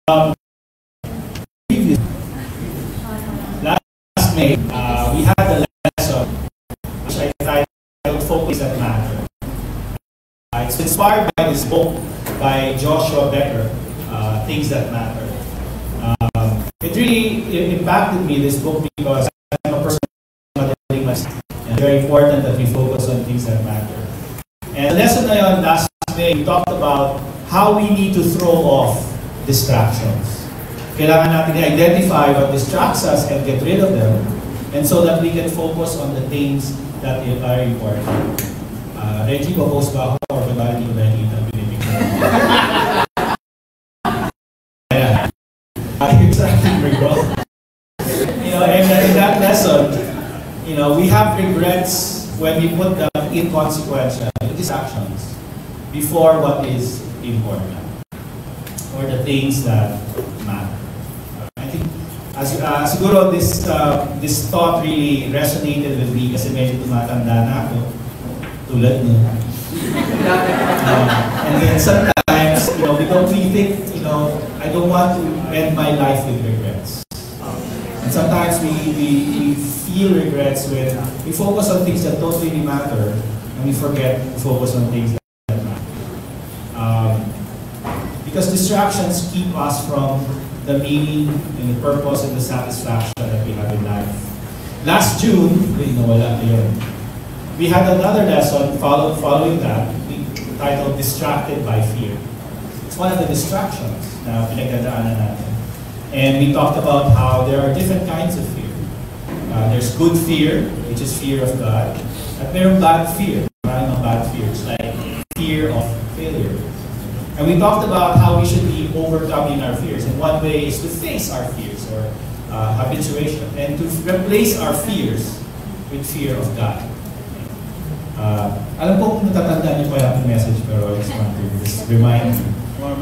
Last May, we had a lesson which I titled Focus That Matter. It's inspired by this book by Joshua Becker, Things That Matter. It really impacted me, this book, because I'm a person modeling myself. And it's very important that we focus on things that matter. And the lesson na yun, last May, we talked about how we need to throw off distractions. Kailangan natin i-identify what distracts us and get rid of them, and so that we can focus on the things that are important. Reggie, post ba ako or ba hindi ko nakikita binibigyan? And in that lesson, we have regrets when we put the inconsequential distractions before what is important or the things that matter. I think siguro this thought really resonated with me kasi medyo tumatanda na ako tulad mo. And then sometimes, we don't really think, I don't want to end my life with regrets. And sometimes we feel regrets when we focus on things that don't really matter and we forget to focus on things that matter. Because distractions keep us from the meaning and the purpose and the satisfaction that we have in life. Last June, we had another lesson following that, titled Distracted by Fear. It's one of the distractions na pinagdadaanan natin. And we talked about how there are different kinds of fear. There's good fear, which is fear of God. At mayroong bad fear, maraming bad fears, like fear of failure. And we talked about how we should be overcoming our fears. And one way is to face our fears or habituation and to replace our fears with fear of God. Alam ko kung natatandaan niyo pa yung message, pero I just want to just remind you.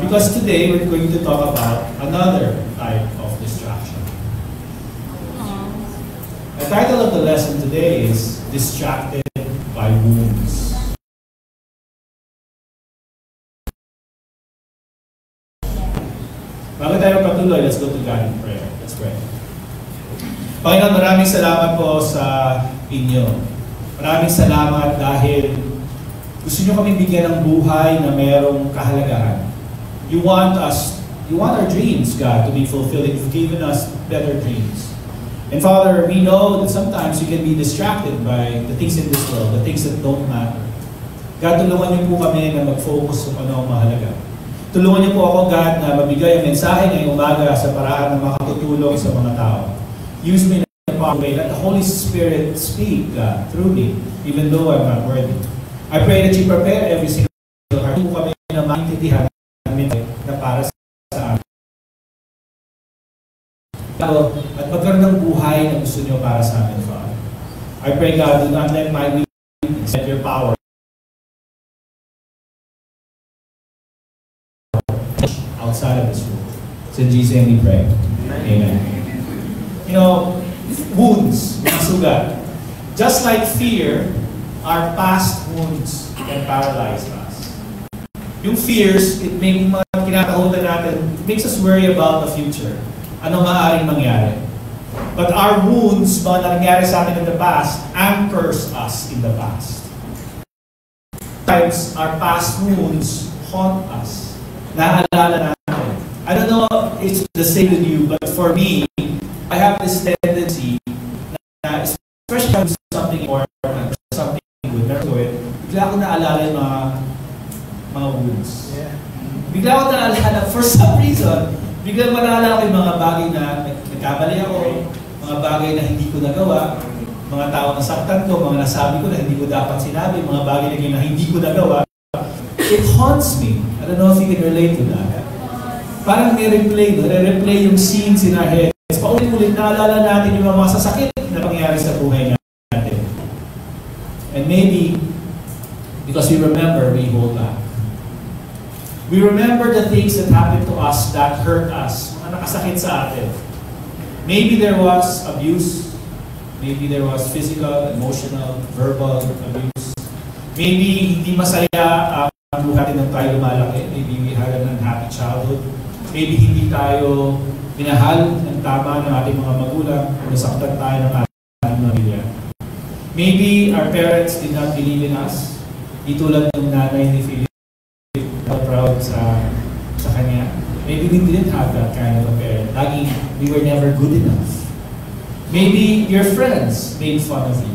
Because today we're going to talk about another type of distraction. The title of the lesson today is Distracted by Wounds. Bago tayo patuloy, let's go to God in prayer. Let's pray. Panginoon, maraming salamat po sa inyo. Maraming salamat dahil gusto nyo kami bigyan ng buhay na mayroong kahalagahan. You want our dreams, God, to be fulfilled. You've given us better dreams. And Father, we know that sometimes you can be distracted by the things in this world, the things that don't matter. God, tulungan niyo po kami na mag-focus sa ano ang mahalaga. Tulungan niyo po ako, God, na mabigay ang mensahe ngayong umaga sa paraan na makatutulong sa mga tao. Use me in a powerful way. Let the Holy Spirit speak, God, through me, even though I'm not worthy. I pray that you prepare every single heart. Po kami na maintindihan na para sa amin. At magkaroon ng buhay na gusto niyo para sa amin, Father. I pray, God, do not let my weakness set your power outside of this room. So in Jesus' name we pray. Amen. Wounds, mga sugat. Just like fear, our past wounds can paralyze us. Yung fears, it makes kinakahutan natin, it makes us worry about the future. Ano maaaring mangyari. But our wounds, mga nangyari sa atin in the past, anchors us in the past. Sometimes, our past wounds haunt us. Naalala natin. I don't know if it's the same with you, but for me, I have this tendency na, especially when something important, something good, bigla ako naalala yung mga wounds. Yeah. Bigla ako naalala, for some reason, bigla malala ko yung mga bagay na nagkamali ako, mga bagay na hindi ko nagawa, mga tao na saktan ko, mga nasabi ko na hindi ko dapat sinabi, mga bagay na hindi ko nagawa. It haunts me. I don't know if you can relate to that. Parang nare-replay yung scenes in our heads. Paulit-ulit naalala natin yung mga masasakit na pangyayari sa buhay natin. And maybe, because we remember, we hold back. We remember the things that happened to us that hurt us, mga nakasakit sa atin. Maybe there was abuse. Maybe there was physical, emotional, verbal abuse. Maybe hindi masaya ang buhay natin nung tayo lumalaki. Maybe we had an unhappy childhood. maybe hindi tayo minahal ng tama ng ating mga magulang, nasaktan tayo ng ating pamilya. Maybe our parents did not believe in us. Di tulad ng nanay ni Philip, proud sa kanya. Maybe we didn't have that kind of a parent. Laging, we were never good enough. Maybe your friends made fun of you.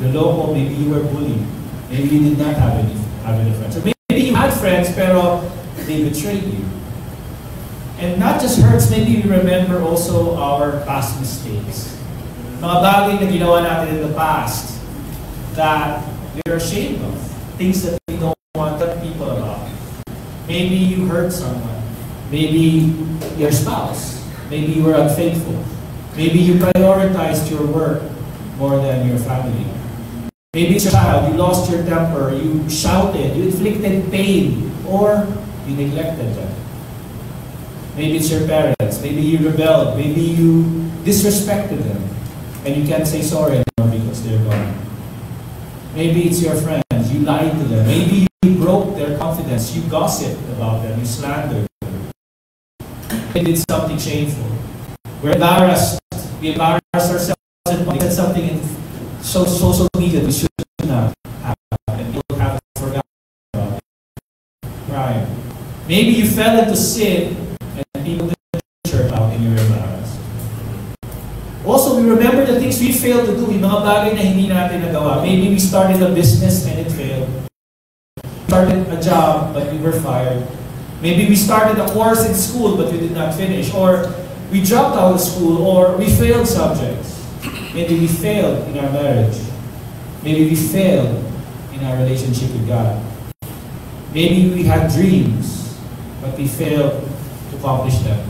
Your local, maybe you were bullied. Maybe you did not have any friends. Or maybe you had friends, pero they betrayed you. And not just hurts, maybe we remember also our past mistakes. Mga bagay na ginawa natin in the past that we're ashamed of. Things that we don't want to tell people about. Maybe you hurt someone. Maybe your spouse. Maybe you were unfaithful. Maybe you prioritized your work more than your family. Maybe it's your child, you lost your temper, you shouted, you inflicted pain, or you neglected them. Maybe it's your parents, maybe you rebelled, maybe you disrespected them, and you can't say sorry anymore because they're gone. Maybe it's your friends, you lied to them, maybe you broke their confidence, you gossiped about them, you slandered them. Maybe it's something shameful. We're embarrassed, we embarrass ourselves and we said something in social media we should not have, and people have forgotten about it. Right. Maybe you fell into sin and people didn't church out and you were embarrassed. Also, we remember the things we failed to do, yung mga bagay na hindi natin nagawa. Maybe we started a business and it failed. We started a job but we were fired. Maybe we started a course in school but we did not finish. Or we dropped out of school, or we failed subjects. Maybe we failed in our marriage. Maybe we failed in our relationship with God. Maybe we had dreams, but we failed to accomplish them.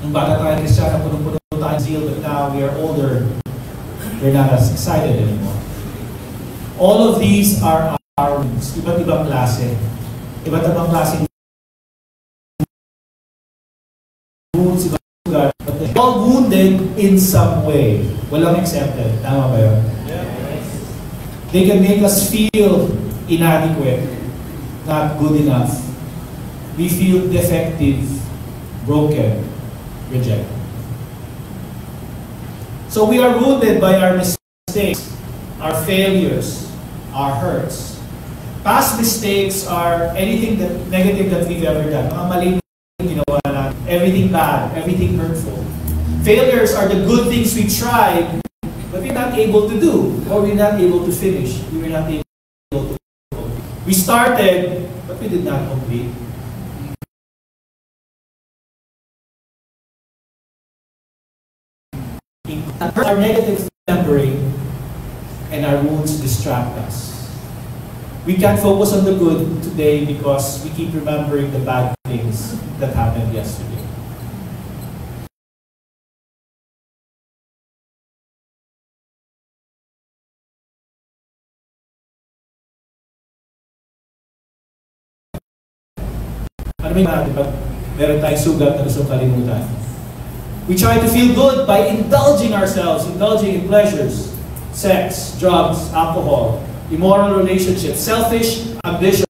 Nung bata tayo Kristiyano, punong-puno tayo zeal, but now we are older, we're not as excited anymore. All of these are our wounds. Iba't ibang klase. Iba't ibang klase wounds, ibang lugar. But they're all wounded in some way. Walang exempted. Tama ba yun? Yes. They can make us feel inadequate, not good enough. We feel defective, broken, rejected. So we are wounded by our mistakes, our failures, our hurts. Past mistakes are anything that negative that we've ever done. Mga mali ginawa natin. Everything bad, everything hurtful. Failures are the good things we tried, but we're not able to do, or we're not able to finish. We were not able to. We started, but we did not complete. Our negative remembering and our wounds distract us. We can't focus on the good today because we keep remembering the bad things that happened yesterday. Ano ba natin pag meron tayong sugat na gusto kalimutan? We try to feel good by indulging ourselves, indulging in pleasures, sex, drugs, alcohol, immoral relationships, selfish ambition.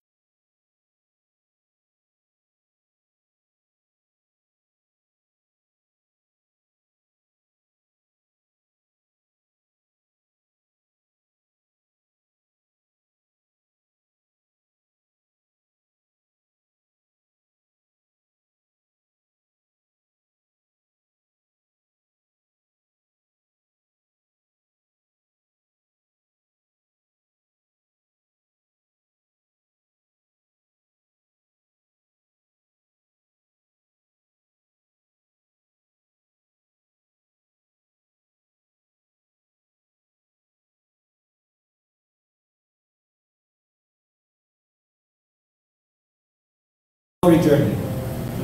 Journey.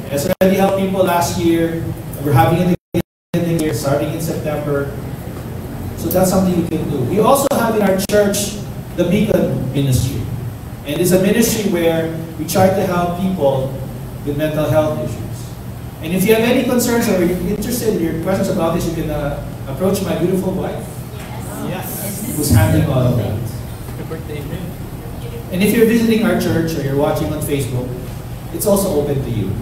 It's already helped people last year. We're having it again here, starting in September. So that's something you can do. We also have in our church the Beacon Ministry. And it's a ministry where we try to help people with mental health issues. And if you have any concerns or you're interested in your questions about this, you can approach my beautiful wife. Yes. Who's handling all of that. And if you're visiting our church or you're watching on Facebook, it's also open to you.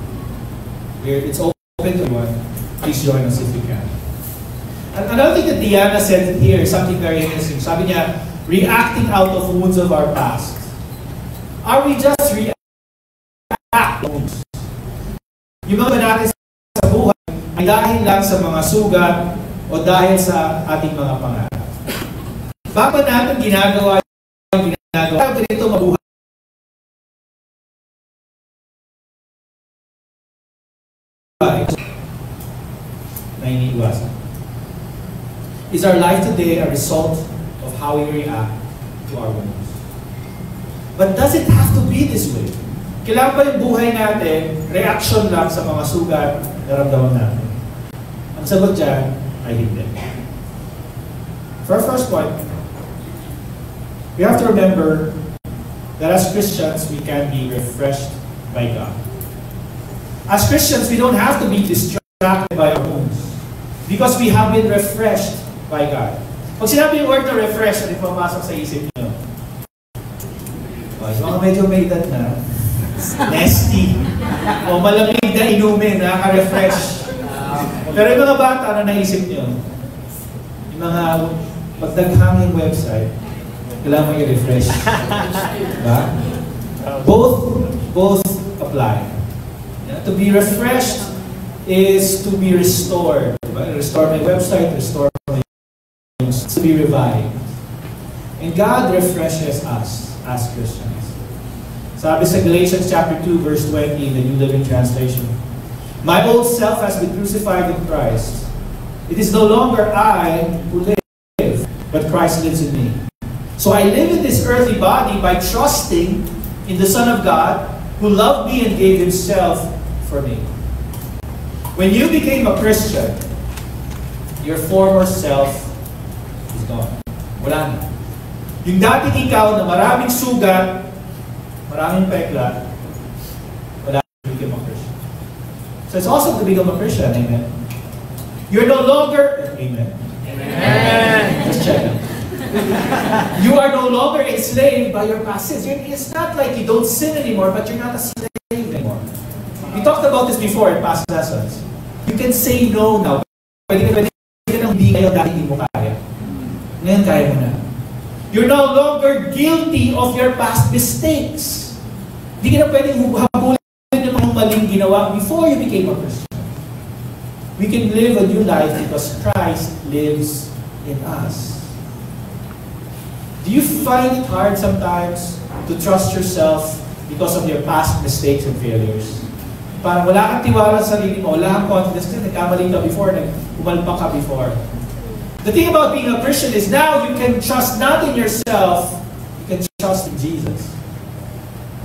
It's open to everyone. Please join us if you can. And another thing that Diana said here is something very interesting. Sabi niya, reacting out of wounds of our past. Are we just reacting wounds? Yung mga natin sa buhay ay dahil lang sa mga sugat o dahil sa ating mga pangarap. Bakit natin ginagawa ganito mabuhay? Na iniiwasan. Is our life today a result of how we react to our wounds? But does it have to be this way? Kailangan ba yung buhay natin, reaction lang sa mga sugat na ramdaman natin? Ang sagot dyan ay hindi. For our first point, we have to remember that as Christians, we can be refreshed by God. As Christians, we don't have to be distracted by our wounds because we have been refreshed by God. Pag sinabi yung word na refresh, ano yung pumasok sa isip nyo? Yung mga medyo may edad na, nasty, o malamig na inumin, nakaka-refresh. Pero yung mga bata, ano naisip nyo? Yung mga pagdaghanging website, kailangan mo i-refresh. Diba? Both apply. To be refreshed is to be restored. Diba? Restore my website, restore my to be revived. And God refreshes us as Christians. Sabi sa Galatians chapter 2, verse 20 in the New Living Translation, my old self has been crucified with Christ. It is no longer I who live, but Christ lives in me. So I live in this earthly body by trusting in the Son of God who loved me and gave Himself for me. When you became a Christian, your former self is gone. Wala na. Yung dating ikaw na maraming sugat, maraming pekla, wala na become a Christian. So it's awesome to become a Christian, amen? You're no longer, amen? Amen. Just check it. You are no longer enslaved by your past sins. It's not like you don't sin anymore, but you're not a slave anymore. We talked about this before in past lessons. You can say no now. Pwede ka nang hindi kayo dahil hindi mo kaya. Ngayon kaya mo na. You're no longer guilty of your past mistakes. Hindi ka na pwedeng habulin yung mga maling ginawa before you became a Christian. We can live a new life because Christ lives in us. Do you find it hard sometimes to trust yourself because of your past mistakes and failures? Parang wala kang tiwala sa sarili mo, wala kang confidence kasi nagkamali ka before, umalpak ka before. The thing about being a Christian is now you can trust not in yourself, you can trust in Jesus,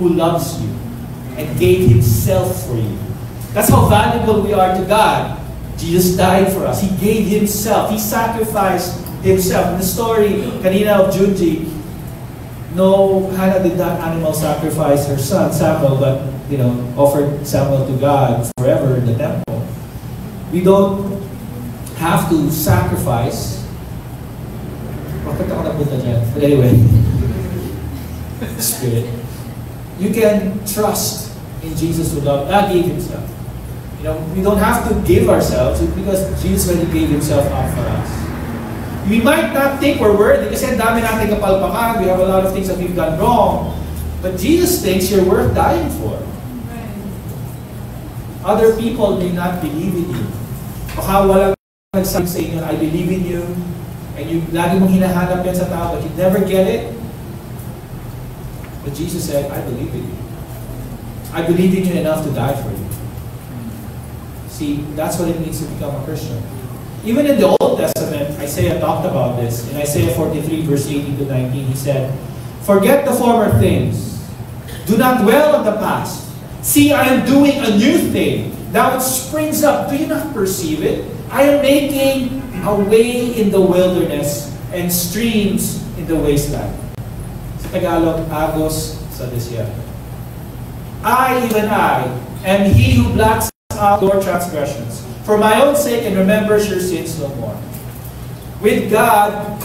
who loves you and gave Himself for you. That's how valuable we are to God. Jesus died for us. He gave Himself. He sacrificed Himself. In the story kanina of Junji, no, Hannah did not animal sacrifice her son Samuel, but offered Samuel to God forever in the temple. We don't have to sacrifice. Bakit ako napunta dyan? But anyway, Spirit. You can trust in Jesus who gave Himself. We don't have to give ourselves because Jesus already gave Himself up for us. We might not think we're worthy kasi ang dami natin kapalpakan. We have a lot of things that we've done wrong. But Jesus thinks you're worth dying for. Other people may not believe in you. Baka walang nagsabi sa inyo, I believe in you. And you lagi mong hinahanap yan sa tao, but you never get it. But Jesus said, I believe in you. I believe in you enough to die for you. See, that's what it means to become a Christian. Even in the Old Testament, Isaiah talked about this. In Isaiah 43, verse 18 to 19, he said, forget the former things. Do not dwell on the past. See, I am doing a new thing. Now it springs up. Do you not perceive it? I am making a way in the wilderness and streams in the wasteland. Sa Tagalog, agos sa desierto. Even I, am He who blots out your transgressions. For my own sake and remembers your sins no more. With God,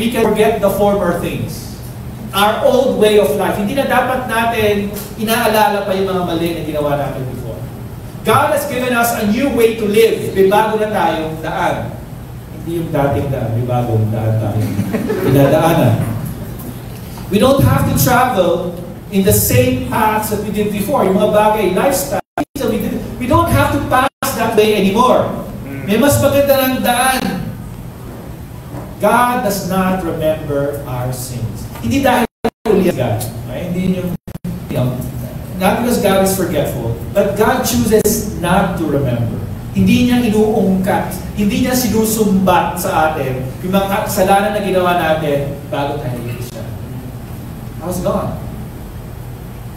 we can forget the former things. Our old way of life. Hindi na dapat natin inaalala pa yung mga mali na ginawa natin before. God has given us a new way to live. May bago na tayong daan. Hindi yung dating daan, may bagong daan tayo. Pinadaanan. We don't have to travel in the same paths that we did before. Yung mga bagay, lifestyle, we don't have to pass that way anymore. May mas maganda ng daan. God does not remember our sins. Hindi dahil God. Right? Hindi yung, not because God is forgetful, but God chooses not to remember. Hindi niya inuungkat, hindi niya sinusumbat sa atin yung mga kasalanan na ginawa natin bago tayo siya. I was gone.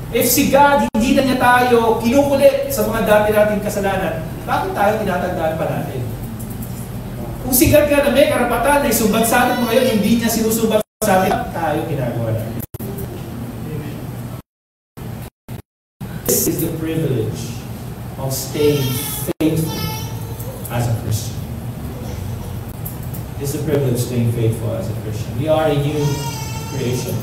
If si God, hindi na niya tayo kinukulit sa mga dati nating kasalanan, bakit tayo tinatandaan pa natin? Kung si God ka na may karapatan na isumbat sa atin ngayon, hindi niya sinusumbat sa atin, tayo ginagawa natin. This is the privilege of staying faithful as a Christian. This is the privilege of staying faithful as a Christian. We are a new creation.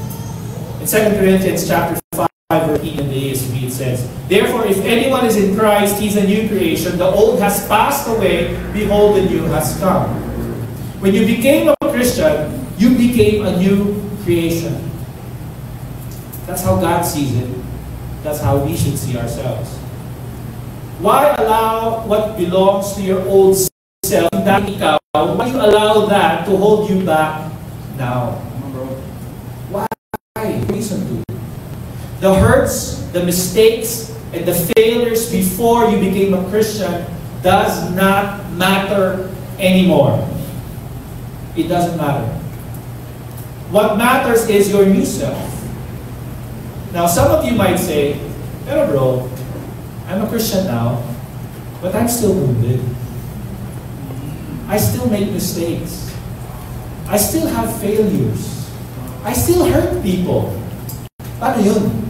In 2 Corinthians chapter 5, verse 18 in the ESV, it says, "Therefore, if anyone is in Christ, he is a new creation. The old has passed away, behold, the new has come." When you became a Christian, you became a new creation. That's how God sees it. That's how we should see ourselves. Why allow what belongs to your old self, why you allow that to hold you back now? Why? Reason to. The hurts, the mistakes, and the failures before you became a Christian does not matter anymore. It doesn't matter. What matters is your new self. Now, some of you might say, "Pero bro, I'm a Christian now, but I'm still wounded. I still make mistakes. I still have failures. I still hurt people." Paano yun?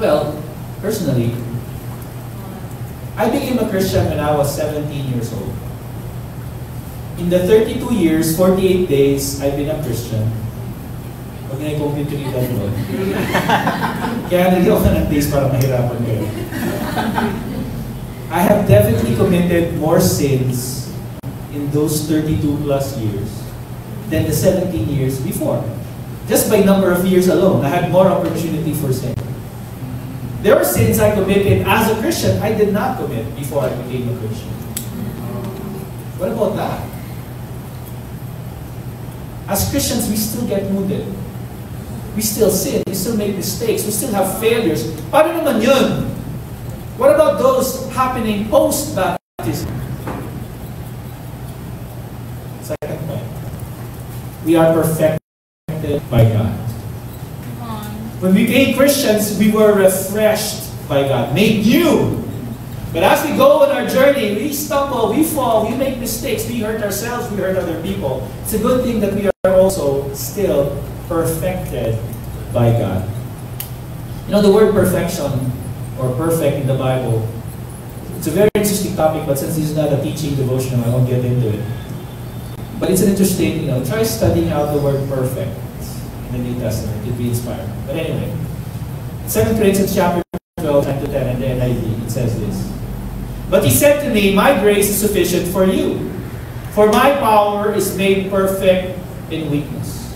Well, personally, I became a Christian when I was 17 years old. In the 32 years, 48 days, I've been a Christian. Huwag na i-compute yung edad mo. Kaya naging ako ng days para mahirapan kayo. I have definitely committed more sins in those 32 plus years than the 17 years before. Just by number of years alone, I had more opportunity for sin. There were sins I committed as a Christian I did not commit before I became a Christian. What about that? As Christians, we still get wounded. We still sin. We still make mistakes. We still have failures. Paano naman yun? What about those happening post-baptism? Second point. We are perfected by God. When we became Christians, we were refreshed by God, made new. But as we go on our journey, we stumble, we fall, we make mistakes, we hurt ourselves, we hurt other people. It's a good thing that we are also still perfected by God. You know, the word perfection or perfect in the Bible, it's a very interesting topic, but since this is not a teaching devotional, I won't get into it. But it's an interesting, try studying out the word perfect in the New Testament. It'd be inspiring. But anyway, 2 Corinthians chapter 12, 9 to 10, and the NIV, it says this. "But he said to me, my grace is sufficient for you, for my power is made perfect in weakness.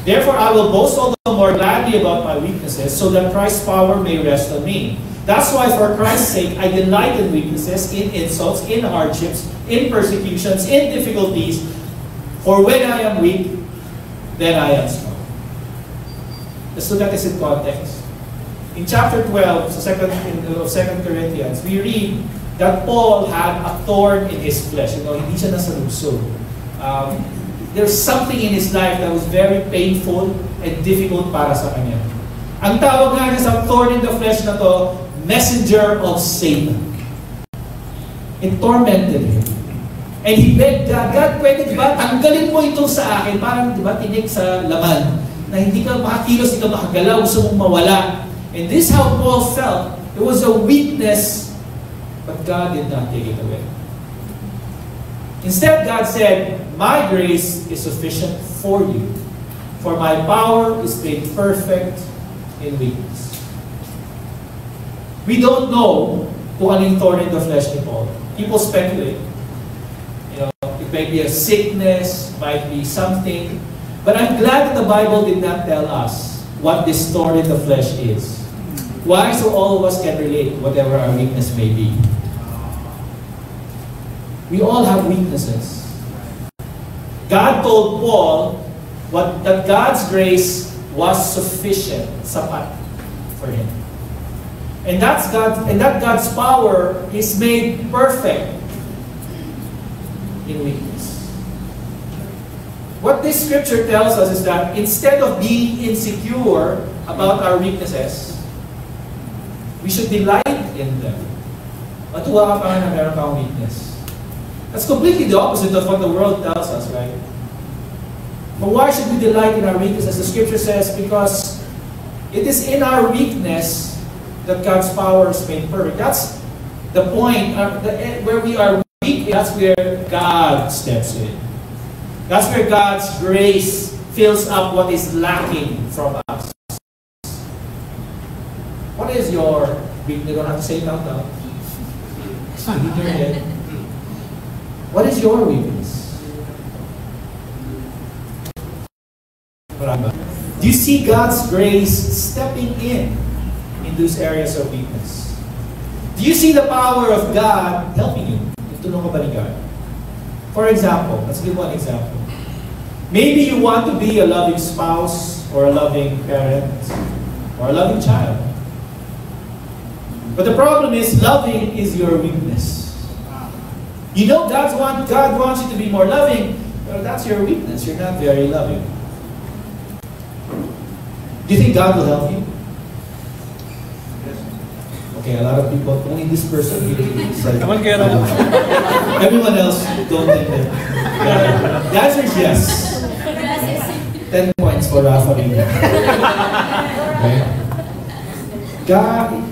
Therefore I will boast all the more gladly about my weaknesses, so that Christ's power may rest on me. That's why for Christ's sake I delight in weaknesses, in insults, in hardships, in persecutions, in difficulties. For when I am weak, then I am strong." Let's look at this in context. In chapter 12 of 2 Corinthians, we read that Paul had a thorn in his flesh. Hindi siya nasalubso. There's something in his life that was very painful and difficult para sa kanya. Ang tawag nga niya sa thorn in the flesh na to, messenger of Satan. It tormented him. And he begged God, "God, pwede ba tanggalin mo ito sa akin?" Parang, tinik sa laman. Na hindi ka makakilos, hindi ka makagalaw, gusto mong mawala. And this is how Paul felt. It was a weakness, but God did not take it away. Instead, God said, "My grace is sufficient for you, for my power is made perfect in weakness." We don't know kung ano yung thorn in the flesh ni Paul. People speculate. You know, it may be a sickness, might be something. But I'm glad that the Bible did not tell us what this thorn in the flesh is. Why? So all of us can relate, whatever our weakness may be. We all have weaknesses. God told Paul that God's grace was sufficient, sapat, for him. And that God's power is made perfect in weakness. What this scripture tells us is that instead of being insecure about our weaknesses, we should delight in them. Matuwa ka pa na meron kang weakness. That's completely the opposite of what the world tells us, right? But why should we delight in our weakness? As the scripture says, because it is in our weakness that God's power is made perfect. That's the point. Where we are weak, that's where God steps in. That's where God's grace fills up what is lacking from us. What is your weakness? You don't have to say it out loud. What is your weakness? Do you see God's grace stepping in those areas of weakness? Do you see the power of God helping you? Tutulong ka ba ni God? For example, let's give one example. Maybe you want to be a loving spouse or a loving parent or a loving child. But the problem is, loving is your weakness. You know God wants you to be more loving, but that's your weakness. You're not very loving. Do you think God will help you? Okay, a lot of people, only this person said, everyone else don't think that. The answer is yes. 10 points for Rafa. Okay? God,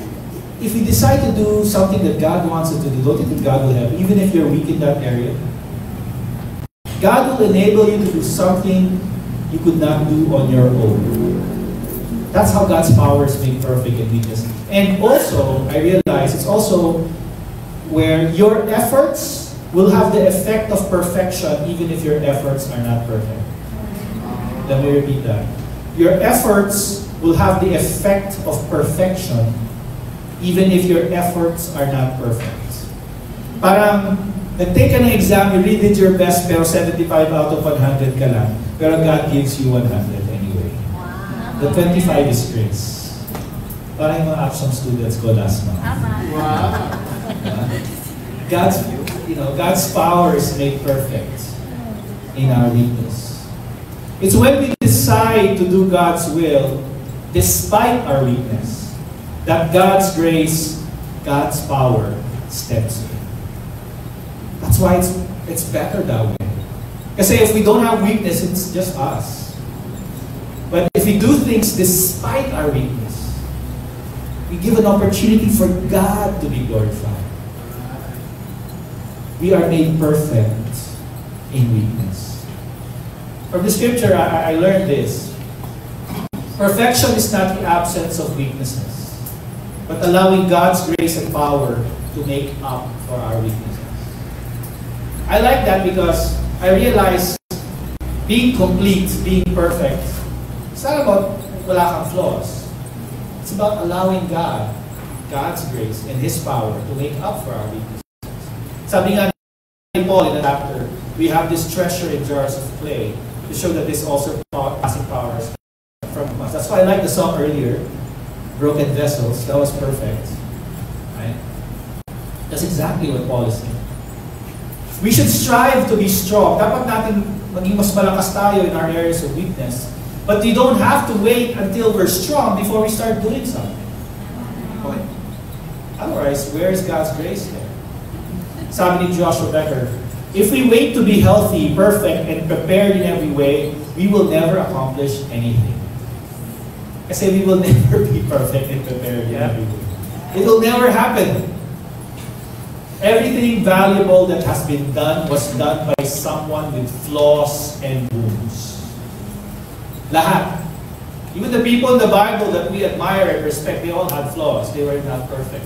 if you decide to do something that God wants you to do, don't you think God will help you, even if you're weak in that area? God will enable you to do something you could not do on your own. That's how God's power is made perfect in weakness. And also, I realize it's also where your efforts will have the effect of perfection even if your efforts are not perfect. Let me repeat that. Your efforts will have the effect of perfection even if your efforts are not perfect. Parang, nag-take ka ng exam, you really did your best, pero 75 out of 100 ka lang. Pero God gives you 100 anyway. The 25 is grace. Parang yung mga action students ko last month. Wow. God's power is made perfect in our weakness. It's when we decide to do God's will, despite our weakness, that God's grace, God's power steps in. That's why it's better that way. Kasi if we don't have weakness, it's just us. But if we do things despite our weakness, we give an opportunity for God to be glorified. We are made perfect in weakness. From the scripture, I learned this. Perfection is not the absence of weaknesses, but allowing God's grace and power to make up for our weaknesses. I like that because I realize being complete, being perfect, it's not about wala kang flaws. It's about allowing God's grace and His power to make up for our weaknesses. Sabi nga ni Paul in the chapter, we have this treasure in jars of clay to show that this also passing powers from us. That's why I like the song earlier, Broken Vessels. That was perfect. Right? That's exactly what Paul is saying. We should strive to be strong. Dapat natin maging mas malakas tayo in our areas of weakness. But you don't have to wait until we're strong before we start doing something. Okay. Otherwise, where is God's grace there? Sabi ni Joshua Becker, if we wait to be healthy, perfect, and prepared in every way, we will never accomplish anything. Kasi we will never be perfect and prepared in every way. It will never happen. Everything valuable that has been done was done by someone with flaws and wounds. Lahat. Even the people in the Bible that we admire and respect, they all had flaws. They were not perfect.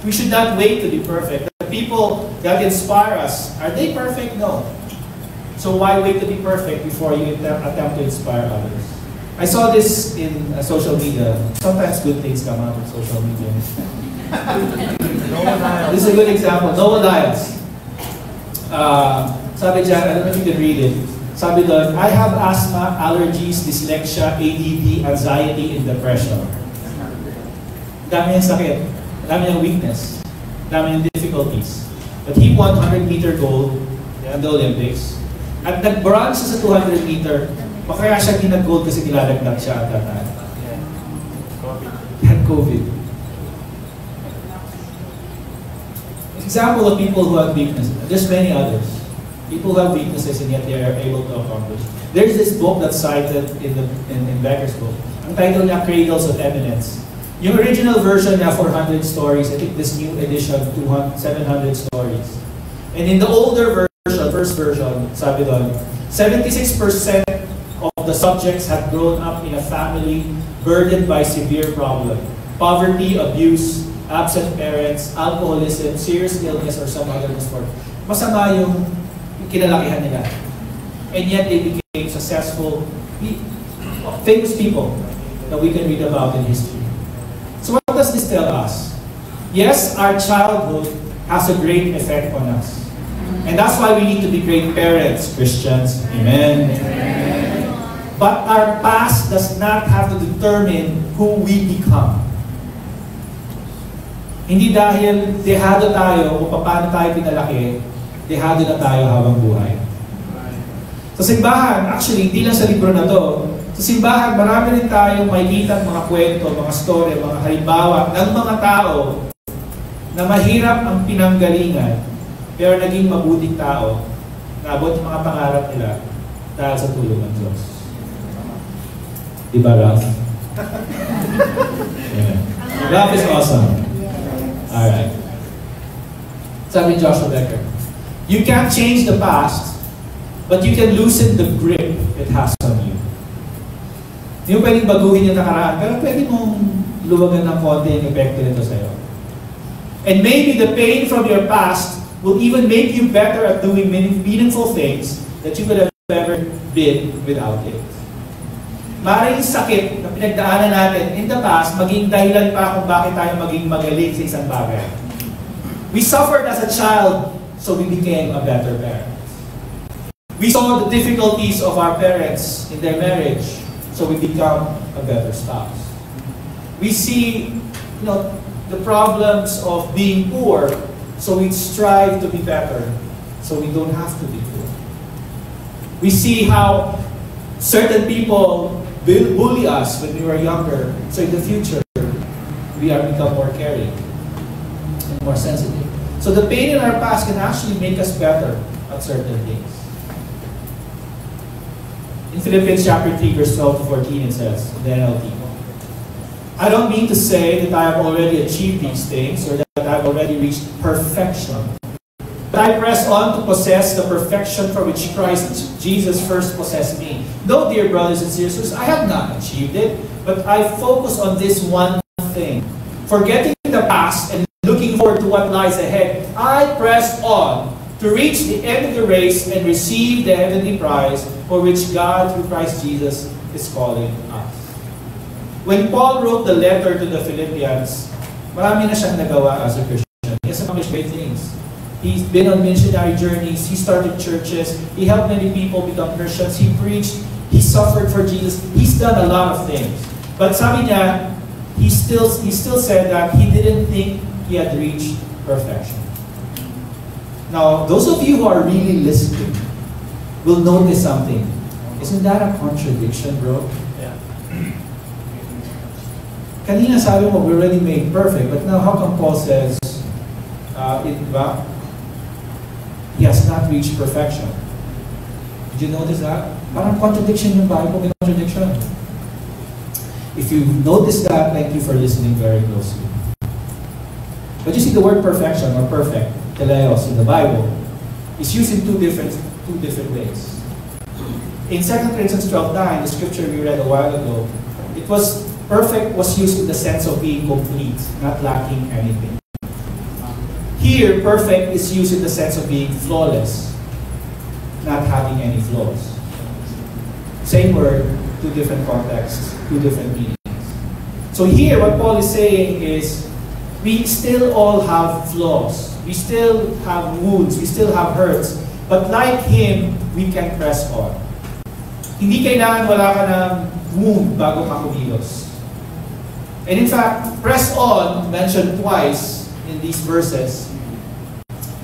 We should not wait to be perfect. The people that inspire us, are they perfect? No. So why wait to be perfect before you attempt to inspire others? I saw this in social media. Sometimes good things come out of social media. This is a good example. Noah Lyles. Sabi dyan, I don't know if you can read it. Sabi doon, I have asthma, allergies, dyslexia, ADD, anxiety, and depression. Dami niyang sakit. Dami niyang weakness. Dami niyang difficulties. But he won 100-meter gold in the Olympics. At nag-bronze sa 200-meter, kaya siya ginag-gold kasi nilalagdag siya at that time. He had COVID. Example of people who have weaknesses. There's many others. People who have weaknesses and yet they are able to accomplish. There's this book that's cited in Becker's book. Ang title niya, Cradles of Eminence. Yung original version niya, 400 stories. I think this new edition, 700 stories. And in the older version, first version, sabi doon, 76% of the subjects had grown up in a family burdened by severe problems. Poverty, abuse, absent parents, alcoholism, serious illness, or some other misfortune. Masama yung kinalakihan nila. And yet they became successful, famous people that we can read about in history. So what does this tell us? Yes, our childhood has a great effect on us. And that's why we need to be great parents, Christians. Amen. Amen. But our past does not have to determine who we become. Hindi dahil dehado tayo o paano tayo pinalaki, dehado na tayo habang buhay. Sa simbahan, actually, hindi lang sa libro na to, sa simbahan, marami rin tayong makikita mga kwento, mga story, mga halimbawa ng mga tao na mahirap ang pinanggalingan, pero naging mabuting tao, naabot yung mga pangarap nila dahil sa tulong ng Diyos. Diba, Ralph? Yeah. Ralph is awesome. Alright. Sabi Joshua Becker, you can't change the past, but you can loosen the grip it has on you. Hindi mo pwedeng baguhin yung nakaraan, pero pwede mong luwagan ng konti yung epekto nito sa'yo. And maybe the pain from your past will even make you better at doing meaningful things that you could have never been without it. Maaaring sakit na pinagdaanan natin in the past, maging dahilan pa kung bakit tayo maging magaling sa isang bagay. We suffered as a child, so we became a better parent. We saw the difficulties of our parents in their marriage, so we become a better spouse. We see, the problems of being poor, so we strive to be better, so we don't have to be poor. We see how certain people bully us when we were younger, so in the future, we are become more caring and more sensitive. So the pain in our past can actually make us better at certain things. In Philippians chapter 3, verse 12 to 14, it says, the NLT, I don't mean to say that I have already achieved these things or that I have already reached perfection. But I press on to possess the perfection for which Christ Jesus first possessed me. No, dear brothers and sisters, I have not achieved it, but I focus on this one thing. Forgetting the past and looking forward to what lies ahead, I press on to reach the end of the race and receive the heavenly prize for which God, through Christ Jesus, is calling us. When Paul wrote the letter to the Philippians, marami na siyang nagawa as a Christian. He has accomplished great things. He's been on missionary journeys. He started churches. He helped many people become Christians. He preached. He suffered for Jesus. He's done a lot of things. But sabi niya, he still said that he didn't think he had reached perfection. Now, those of you who are really listening will notice something. Isn't that a contradiction, bro? Yeah. Kanina sabi mo, we're already made perfect. But now, how come Paul says, he has not reached perfection? Did you notice that? Parang contradiction yung Bible, may contradiction. If you notice that, thank you for listening very closely. But you see the word perfection or perfect, teleos in the Bible, is used in two different ways. In 2 Corinthians 12:9, the scripture we read a while ago, perfect was used in the sense of being complete, not lacking anything. Here, perfect is used in the sense of being flawless, not having any flaws. Same word, two different contexts, two different meanings. So here, what Paul is saying is, we still all have flaws. We still have wounds. We still have hurts. But like him, we can press on. Hindi kailangan wala ka ng wound bago ka kumilos. And in fact, press on, mentioned twice in these verses,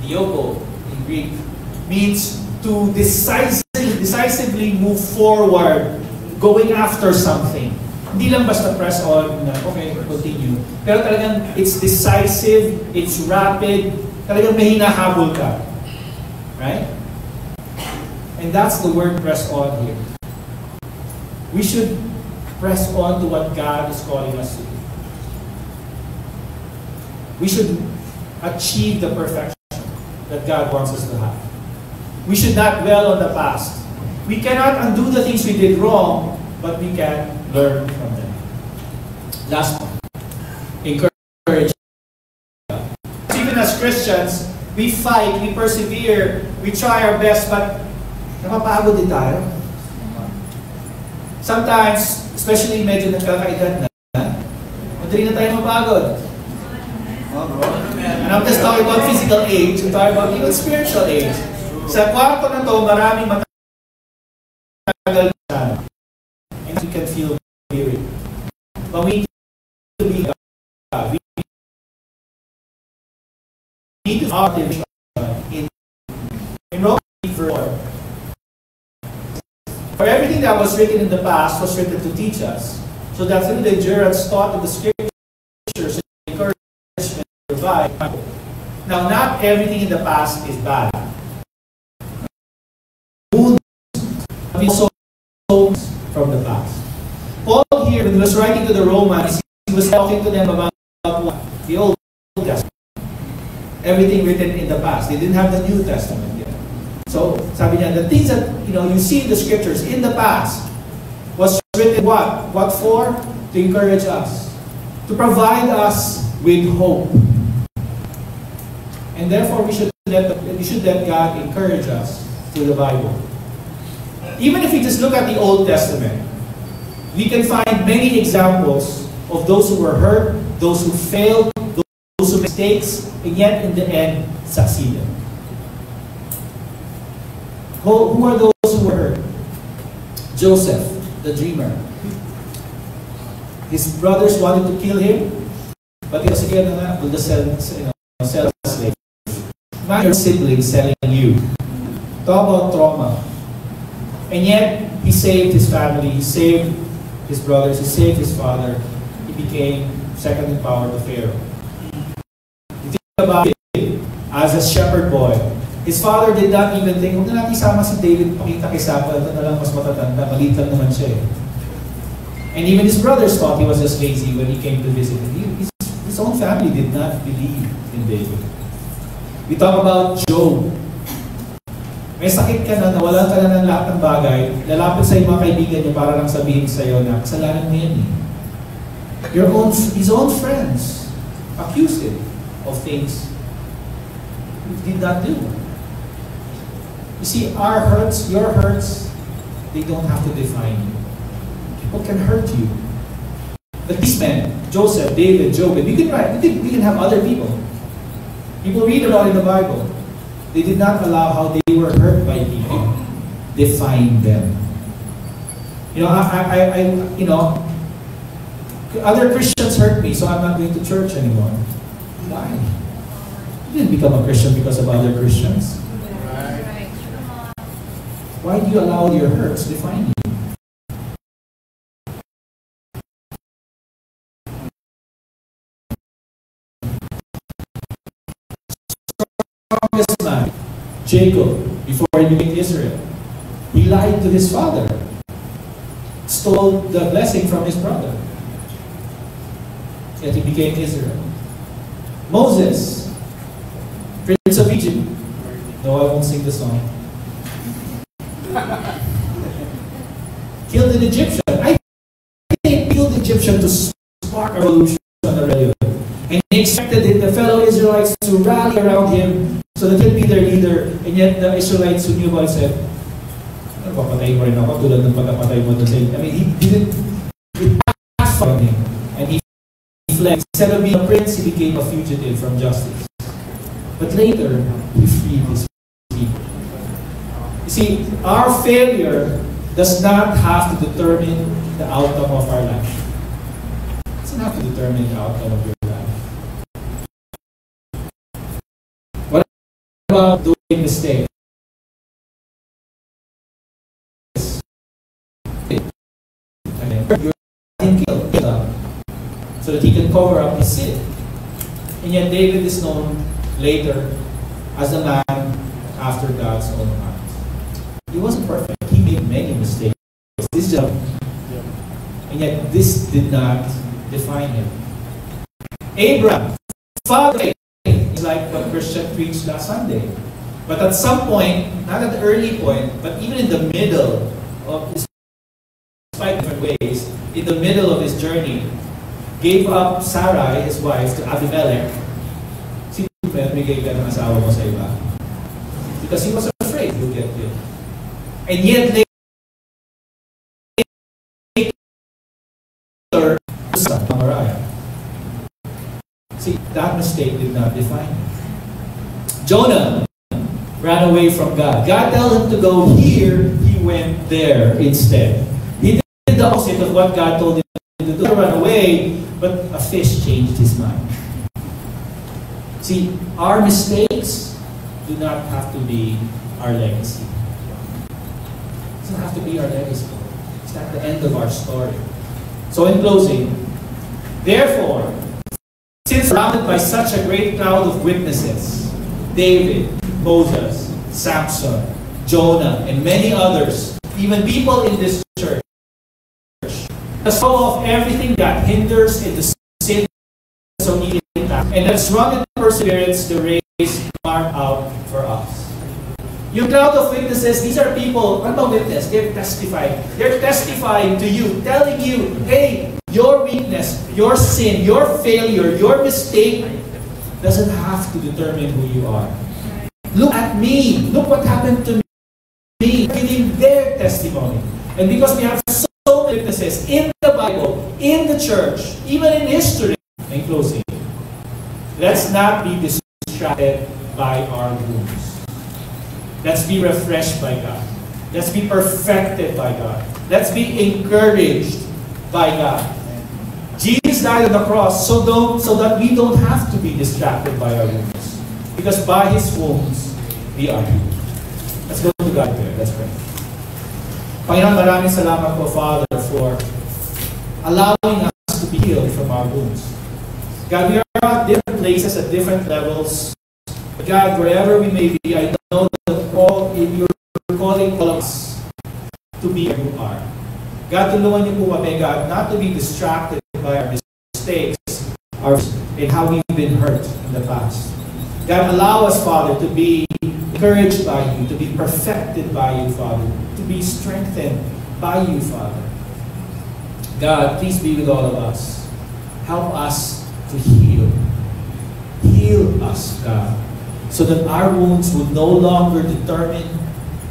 dioko in Greek, means to decisively move forward, going after something. Hindi lang basta press on na, okay, continue. Pero talagang it's decisive, it's rapid, talagang may hinahabol ka. Right? And that's the word press on here. We should press on to what God is calling us to do. We should achieve the perfection that God wants us to have. We should not dwell on the past. We cannot undo the things we did wrong, but we can learn from them. Last one. Encourage. Even as Christians, we fight, we persevere, we try our best, but napapagod din tayo. Sometimes, especially medyo nagkakaedad na, madali na tayo mapagod. And I'm just talking about physical age, I'm talking about even spiritual age. Sa kwarto na to, maraming matagal na. And we can feel weary. But we need to be God. We need to activate in Romans 4. For everything that was written in the past was written to teach us, so that through the endurance taught in the Scriptures, encouragement, provide. Now, not everything in the past is bad. Also from the past. Paul here, when he was writing to the Romans, he was talking to them about what? The Old Testament. Everything written in the past. They didn't have the New Testament yet. So, sabi niya, the things that you see in the Scriptures in the past was written what? What for? To encourage us. To provide us with hope. And therefore, we should let God encourage us through the Bible. Even if we just look at the Old Testament, we can find many examples of those who were hurt, those who failed, those who made mistakes, and yet in the end succeeded. Who are those who were hurt? Joseph, the dreamer. His brothers wanted to kill him, but he was again, we'll just sell a slave. Not your siblings selling you. Talk about trauma. And yet, he saved his family, he saved his brothers, he saved his father. He became second in power to Pharaoh. You think about it, as a shepherd boy, his father did not even think, huwag na natin isama si David, pakita kay Samuel, ito na lang mas matatanda, maliit lang naman siya. And even his brothers thought he was just lazy when he came to visit him. His own family did not believe in David. We talk about Job. May sakit ka na, nawalan ka na ng lahat ng bagay, lalapit sa mga kaibigan niyo para lang sabihin sa iyo na kasalanan mo yan eh. His own friends accused him of things he did not do. You see, our hurts, your hurts, they don't have to define you. People can hurt you. But these men, Joseph, David, Job, we can have other people. People read about in the Bible. They did not allow how they were hurt by people define them. Other Christians hurt me, so I'm not going to church anymore. Why? You didn't become a Christian because of other Christians. Why do you allow your hurts define you? Strongest man, Jacob, before he became Israel, he lied to his father, stole the blessing from his brother, yet he became Israel. Moses, Prince of Egypt. No, I won't sing the song. Killed an Egyptian. I think killed Egyptian to spark a revolution on the radio. And he expected the fellow Israelites to rally around him so that he'll be their leader. And yet the Israelites who knew about it said, ano, papatayin mo rin ako tulad ng pagkapatay mo doon. I mean, he didn't ask for him. And he fled. Instead of being a prince, he became a fugitive from justice. But later, he freed his people. You see, our failure does not have to determine the outcome of our life. It doesn't have to determine the outcome of your life. What about doing mistakes? You're being killed so that he can cover up his sin. And yet David is known later as a man after God's own heart. He wasn't perfect. He made many mistakes. This job, and yet this did not define him. Abraham, father, is like what Christian preached last Sunday. But at some point, not at the early point, but even in the middle of his, despite different ways, in the middle of his journey, gave up Sarai, his wife, to Abimelech. Sino pinamigay ka ng asawa mo sa iba? Because he was afraid he'll get killed. And yet later, see, that mistake did not define him. Jonah ran away from God. God told him to go here, he went there instead. He did the opposite of what God told him to do. Run away, but a fish changed his mind. See, our mistakes do not have to be our legacy. It doesn't have to be our legacy. It's not the end of our story. So in closing, therefore, since surrounded by such a great cloud of witnesses, David, Moses, Samson, Jonah, and many others, even people in this church, let's go off everything that hinders in the sin so needed, and let's run in perseverance the race marked out for us. Yung cloud of witnesses, these are people, ano bang witness? They're testifying. They're testifying to you, telling you, hey, your weakness, your sin, your failure, your mistake doesn't have to determine who you are. Look at me. Look what happened to me. Giving their testimony. And because we have so many witnesses in the Bible, in the church, even in history, in closing, let's not be distracted by our wounds. Let's be refreshed by God. Let's be perfected by God. Let's be encouraged by God. Jesus died on the cross so that we don't have to be distracted by our wounds. Because by His wounds, we are healed. Let's go to God there. Let's pray. Panginoon, maraming salamat po, Father, for allowing us to be healed from our wounds. God, we are at different places, at different levels. But God, wherever we may be, I know that you're calling all of us to be where you are. God, tulungan niyo po kami, God, not to be distracted by our mistakes and how we've been hurt in the past. God, allow us, Father, to be encouraged by you, to be perfected by you, Father, to be strengthened by you, Father. God, please be with all of us. Help us to heal. Heal us, God, so that our wounds would no longer determine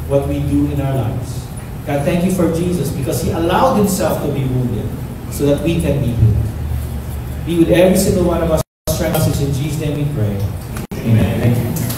what we do in our lives. God, thank you for Jesus because He allowed Himself to be wounded so that we can be healed. Be with every single one of us. Strengthen us in Jesus' name we pray. Amen. Thank you.